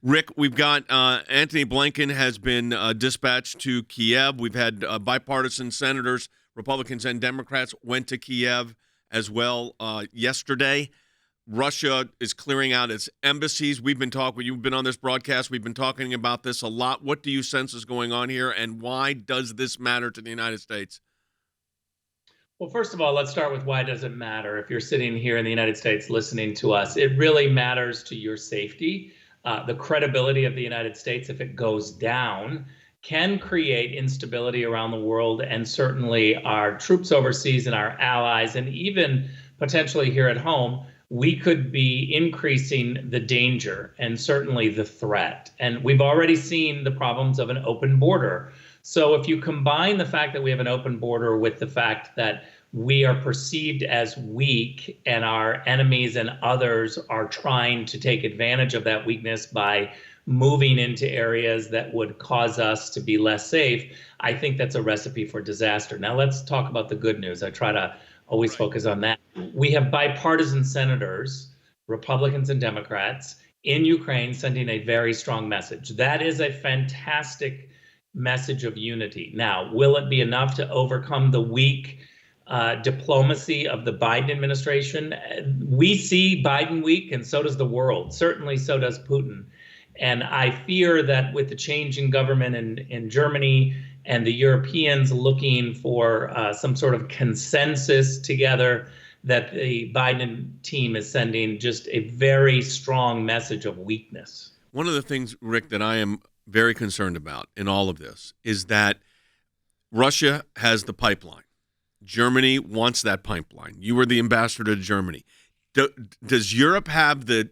Rick, we've got Anthony Blinken has been dispatched to Kiev. We've had bipartisan senators, Republicans and Democrats, went to Kiev as well yesterday. Russia is clearing out its embassies. We've been talking, you've been on this broadcast, we've been talking about this a lot. What do you sense is going on here, and why does this matter to the United States? Well, first of all, let's start with why does it matter. If you're sitting here in the United States listening to us, it really matters to your safety. The credibility of the United States, if it goes down, can create instability around the world, and certainly our troops overseas and our allies, and even potentially here at home, we could be increasing the danger and certainly the threat. And we've already seen the problems of an open border. So if you combine the fact that we have an open border with the fact that we are perceived as weak and our enemies and others are trying to take advantage of that weakness by moving into areas that would cause us to be less safe, I think that's a recipe for disaster. Now let's talk about the good news. I try to always focus on that. We have bipartisan senators, Republicans and Democrats, in Ukraine sending a very strong message. That is a fantastic message of unity. Now, will it be enough to overcome the weak diplomacy of the Biden administration? We see Biden weak, and so does the world. Certainly, so does Putin. And I fear that with the change in government in Germany and the Europeans looking for some sort of consensus together, that the Biden team is sending just a very strong message of weakness. One of the things, Rick, that I am very concerned about in all of this is that Russia has the pipeline. Germany wants that pipeline. You were the ambassador to Germany. Does Europe have the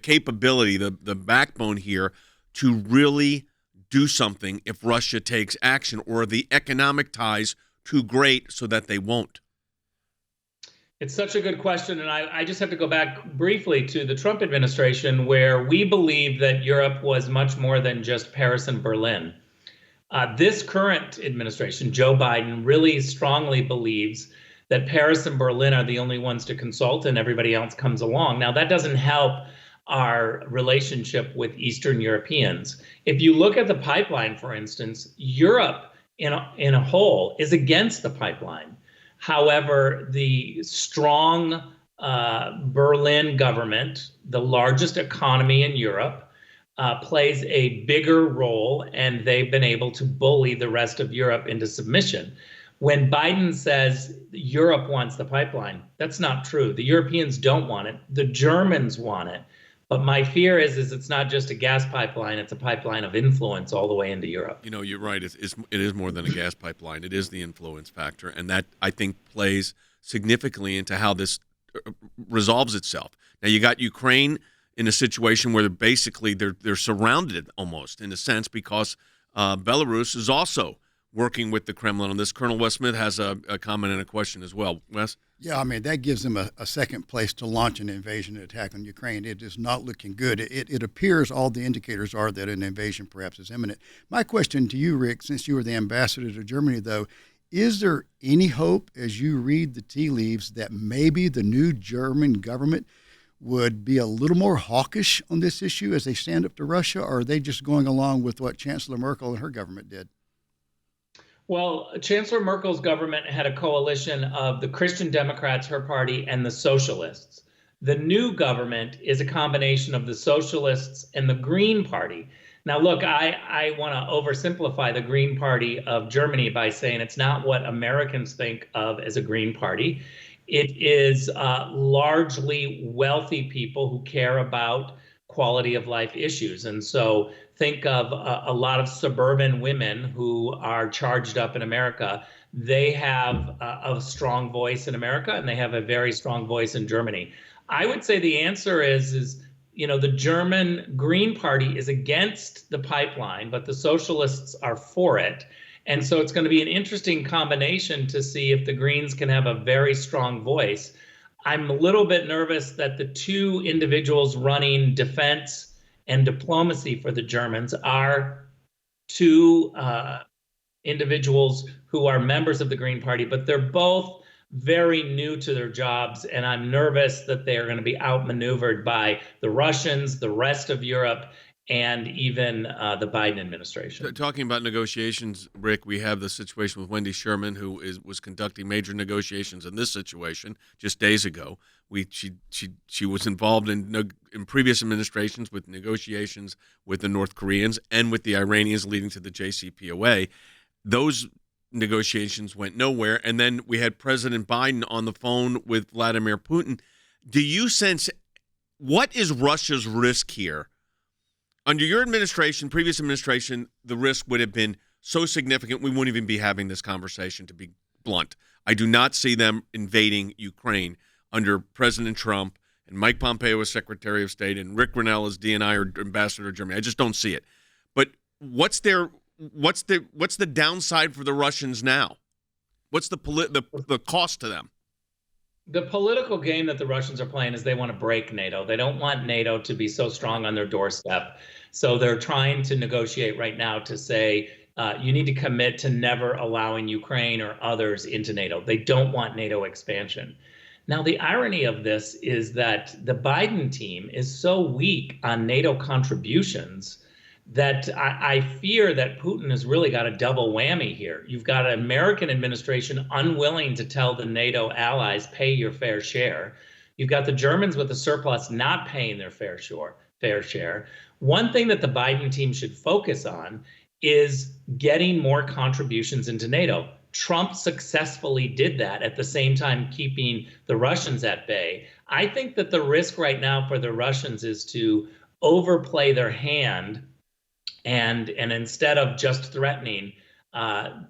capability, the backbone here to really do something if Russia takes action, or are the economic ties too great so that they won't? It's such a good question, and I just have to go back briefly to the Trump administration, where we believe that Europe was much more than just Paris and Berlin. This current administration, Joe Biden, really strongly believes that Paris and Berlin are the only ones to consult and everybody else comes along. Now, that doesn't help our relationship with Eastern Europeans. If you look at the pipeline, for instance, Europe in a whole is against the pipeline. However, the strong Berlin government, the largest economy in Europe, plays a bigger role, and they've been able to bully the rest of Europe into submission. When Biden says Europe wants the pipeline, that's not true. The Europeans don't want it. The Germans want it. But my fear is it's not just a gas pipeline, it's a pipeline of influence all the way into Europe. You know, you're right. It is more than a gas pipeline. It is the influence factor. And that, I think, plays significantly into how this resolves itself. Now, you got Ukraine in a situation where they're surrounded almost, in a sense, because Belarus is also working with the Kremlin on this. Colonel Wes Smith has a comment and a question as well. Wes? Yeah, I mean, that gives them a second place to launch an invasion attack on Ukraine. It is not looking good. It appears all the indicators are that an invasion perhaps is imminent. My question to you, Rick, since you were the ambassador to Germany, though, is there any hope, as you read the tea leaves, that maybe the new German government would be a little more hawkish on this issue as they stand up to Russia, or are they just going along with what Chancellor Merkel and her government did? Well, Chancellor Merkel's government had a coalition of the Christian Democrats, her party, and the socialists. The new government is a combination of the socialists and the Green Party. Now, look, I want to oversimplify the Green Party of Germany by saying it's not what Americans think of as a Green Party. It is largely wealthy people who care about quality of life issues. And so think of a lot of suburban women who are charged up in America. They have a strong voice in America, and they have a very strong voice in Germany. I would say the answer is the German Green Party is against the pipeline, but the socialists are for it. And so it's going to be an interesting combination to see if the Greens can have a very strong voice. I'm a little bit nervous that the two individuals running defense and diplomacy for the Germans are two individuals who are members of the Green Party, but they're both very new to their jobs, and I'm nervous that they are going to be outmaneuvered by the Russians, the rest of Europe, and even the Biden administration. Talking about negotiations, Rick, we have the situation with Wendy Sherman, who was conducting major negotiations in this situation just days ago. She was involved in previous administrations with negotiations with the North Koreans and with the Iranians, leading to the JCPOA. Those negotiations went nowhere, and then we had President Biden on the phone with Vladimir Putin. Do you sense, what is Russia's risk here? Under your administration, previous administration, the risk would have been so significant we wouldn't even be having this conversation, to be blunt. I do not see them invading Ukraine under President Trump and Mike Pompeo as Secretary of State and Rick Grenell as DNI or Ambassador to Germany. I just don't see it. But what's the downside for the Russians now? What's the cost to them? The political game that the Russians are playing is they want to break NATO. They don't want NATO to be so strong on their doorstep. So they're trying to negotiate right now to say, you need to commit to never allowing Ukraine or others into NATO. They don't want NATO expansion. Now, the irony of this is that the Biden team is so weak on NATO contributions that I fear that Putin has really got a double whammy here. You've got an American administration unwilling to tell the NATO allies, pay your fair share. You've got the Germans with a surplus not paying their fair share. One thing that the Biden team should focus on is getting more contributions into NATO. Trump successfully did that, at the same time keeping the Russians at bay. I think that the risk right now for the Russians is to overplay their hand and instead of just threatening,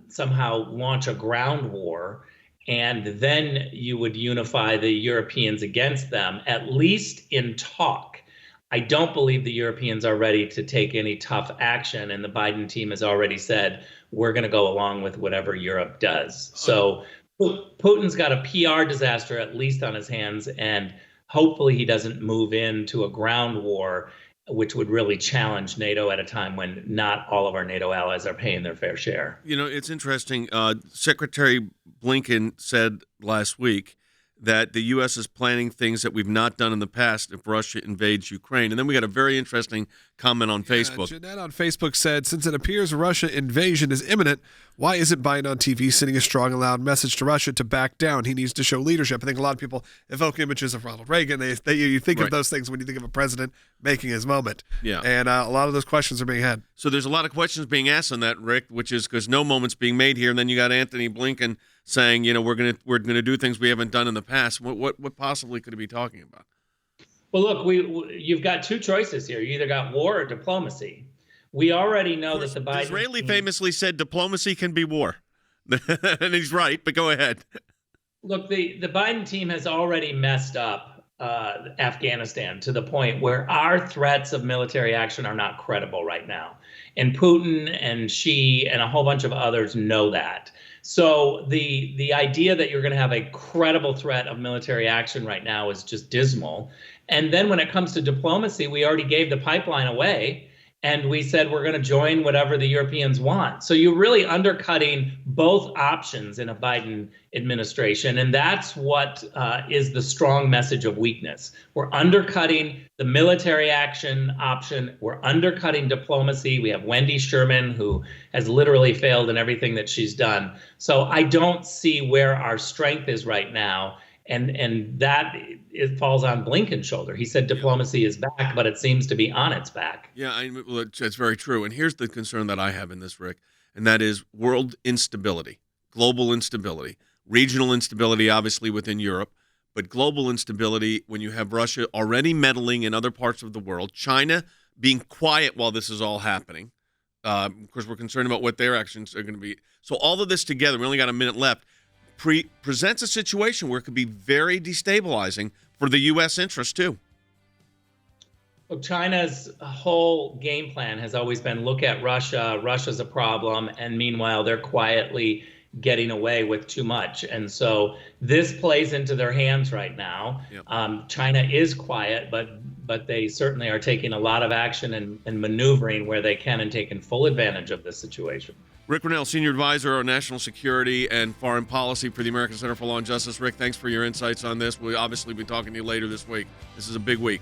somehow launch a ground war, and then you would unify the Europeans against them, at least in talk. I don't believe the Europeans are ready to take any tough action, and the Biden team has already said, we're going to go along with whatever Europe does. So Putin's got a PR disaster at least on his hands, and hopefully he doesn't move into a ground war, which would really challenge NATO at a time when not all of our NATO allies are paying their fair share. You know, it's interesting. Secretary Blinken said last week that the U.S. is planning things that we've not done in the past if Russia invades Ukraine. And then we got a very interesting comment on Facebook. Jeanette on Facebook said, since it appears Russia invasion is imminent, why isn't Biden on TV sending a strong and loud message to Russia to back down? He needs to show leadership. I think a lot of people evoke images of Ronald Reagan. You think of those things when you think of a president making his moment. Yeah. And a lot of those questions are being had. So there's a lot of questions being asked on that, Rick, which is because no moment's being made here. And then you got Anthony Blinken saying, you know, we're gonna do things we haven't done in the past. What possibly could he be talking about? Well, look, you've got two choices here. You either got war or diplomacy. We already know that the Biden Disraeli famously said diplomacy can be war. And he's right, but go ahead. Look, the Biden team has already messed up Afghanistan to the point where our threats of military action are not credible right now. And Putin and Xi and a whole bunch of others know that. So the idea that you're going to have a credible threat of military action right now is just dismal. And then when it comes to diplomacy, we already gave the pipeline away. And we said we're going to join whatever the Europeans want. So you're really undercutting both options in a Biden administration. And that's what is the strong message of weakness. We're undercutting the military action option. We're undercutting diplomacy. We have Wendy Sherman, who has literally failed in everything that she's done. So I don't see where our strength is right now. And that it falls on Blinken's shoulder. He said diplomacy is back, but it seems to be on its back. Yeah, that's very true. And here's the concern that I have in this, Rick, and that is world instability, global instability, regional instability, obviously within Europe, but global instability when you have Russia already meddling in other parts of the world, China being quiet while this is all happening. Of course, we're concerned about what their actions are going to be. So all of this together, we only got a minute left, presents a situation where it could be very destabilizing for the U.S. interest, too. Well, China's whole game plan has always been look at Russia. Russia's a problem. And meanwhile, they're quietly getting away with too much. And so this plays into their hands right now. Yep. China is quiet, but but they certainly are taking a lot of action and maneuvering where they can and taking full advantage of this situation. Rick Grenell, Senior Advisor on National Security and Foreign Policy for the American Center for Law and Justice. Rick, thanks for your insights on this. We'll obviously be talking to you later this week. This is a big week.